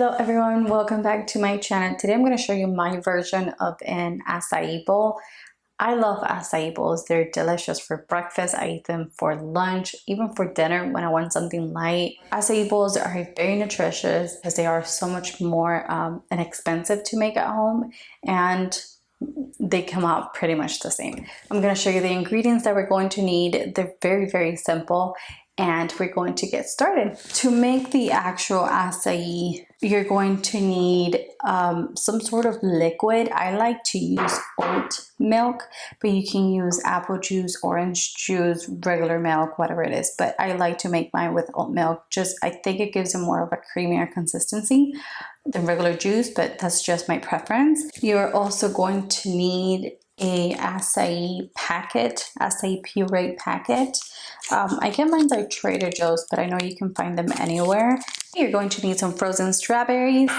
Hello everyone, welcome back to my channel. Today I'm going to show you my version of an acai bowl. I love acai bowls. They're delicious for breakfast. I eat them for lunch, even for dinner when I want something light. Acai bowls are very nutritious because they are so much more inexpensive to make at home, and they come out pretty much the same. I'm going to show you the ingredients that we're going to need. They're very simple, and we're going to get started. To make the actual acai, you're going to need some sort of liquid. I like to use oat milk, but you can use apple juice, orange juice, regular milk, whatever it is. But I like to make mine with oat milk. I think it gives it more of a creamier consistency than regular juice, but that's just my preference. You're also going to need a acai packet, acai puree packet. I get mine at Trader Joe's, but I know you can find them anywhere. You're going to need some frozen strawberries,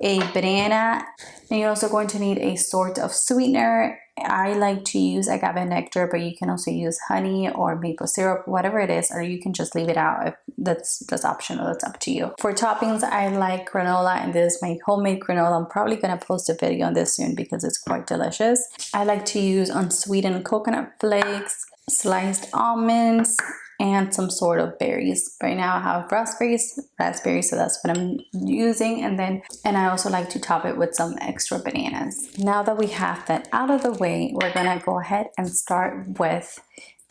a banana, and you're also going to need a sort of sweetener. I like to use agave nectar, but you can also use honey or maple syrup, whatever it is, or you can just leave it out. If that's optional, that's up to you. For toppings, I like granola, and this is my homemade granola. I'm probably going to post a video on this soon because it's quite delicious. I like to use unsweetened coconut flakes, sliced almonds, and some sort of berries. Right now I have raspberries, so that's what I'm using. And I also like to top it with some extra bananas. Now that we have that out of the way, we're gonna go ahead and start with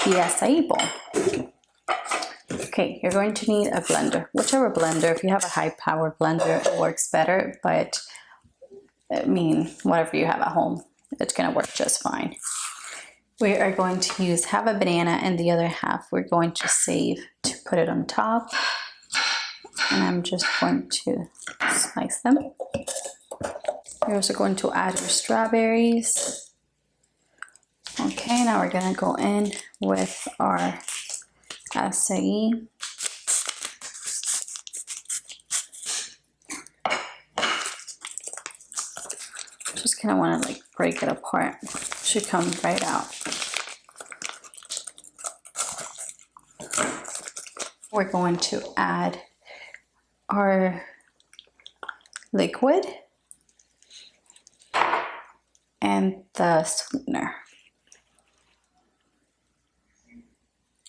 the acai bowl. Okay, you're going to need a blender, whichever blender. If you have a high power blender, it works better, but I mean, whatever you have at home, it's gonna work just fine. We are going to use half a banana, and the other half we're going to save to put it on top. And I'm just going to slice them. You're also going to add your strawberries. Okay, now we're gonna go in with our acai. Just kind of want to like break it apart. Should come right out. We're going to add our liquid and the sweetener.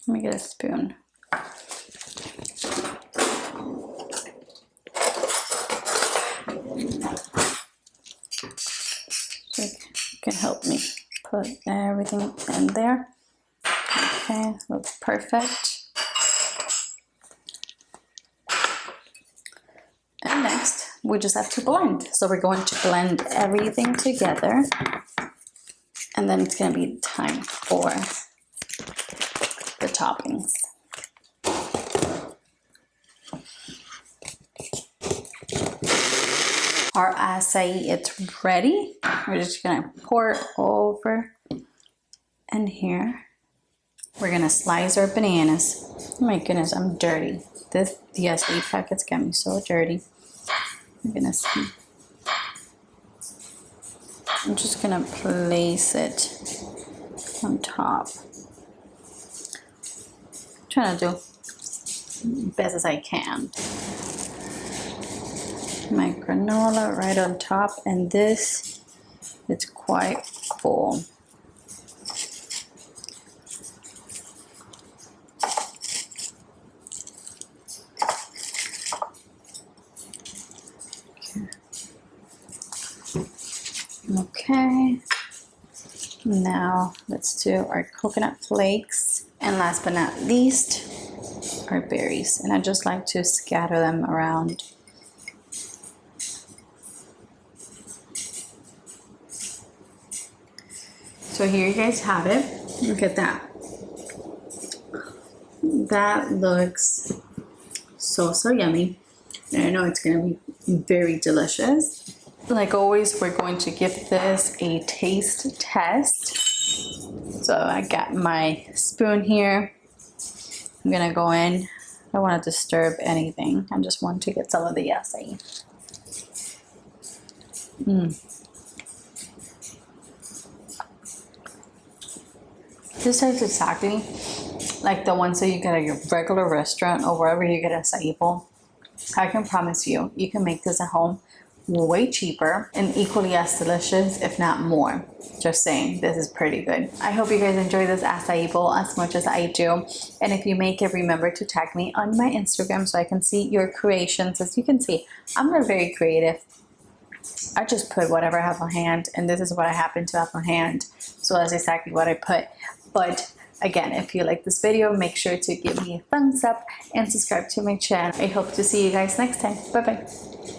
Let me get a spoon. So you can help me put everything in there. Okay, looks perfect. And next, we just have to blend. So we're going to blend everything together, and then it's going to be time for the toppings. Our acai, it's ready. We're just going to pour it over in here. We're going to slice our bananas. Oh my goodness, I'm dirty. The acai packets got me so dirty. I'm going to see. I'm just going to place it on top. I'm trying to do the best as I can. My granola right on top, and this is quite full. Okay, now let's do our coconut flakes, and last but not least, our berries. And I just like to scatter them around. So here you guys have it. Look at that. That looks so yummy. And I know it's gonna be very delicious. Like always, we're going to give this a taste test. So I got my spoon here. I'm gonna go in. I don't want to disturb anything. I just want to get some of the acai. This tastes exactly like the ones that you get at your regular restaurant or wherever you get acai bowl. I can promise you, you can make this at home way cheaper and equally as delicious, if not more. Just saying, this is pretty good. I hope you guys enjoy this acai bowl as much as I do. And if you make it, remember to tag me on my Instagram so I can see your creations. As you can see, I'm not very creative. I just put whatever I have on hand, and this is what I happen to have on hand. So that's exactly what I put. But again, if you like this video, make sure to give me a thumbs up and subscribe to my channel. I hope to see you guys next time. Bye bye.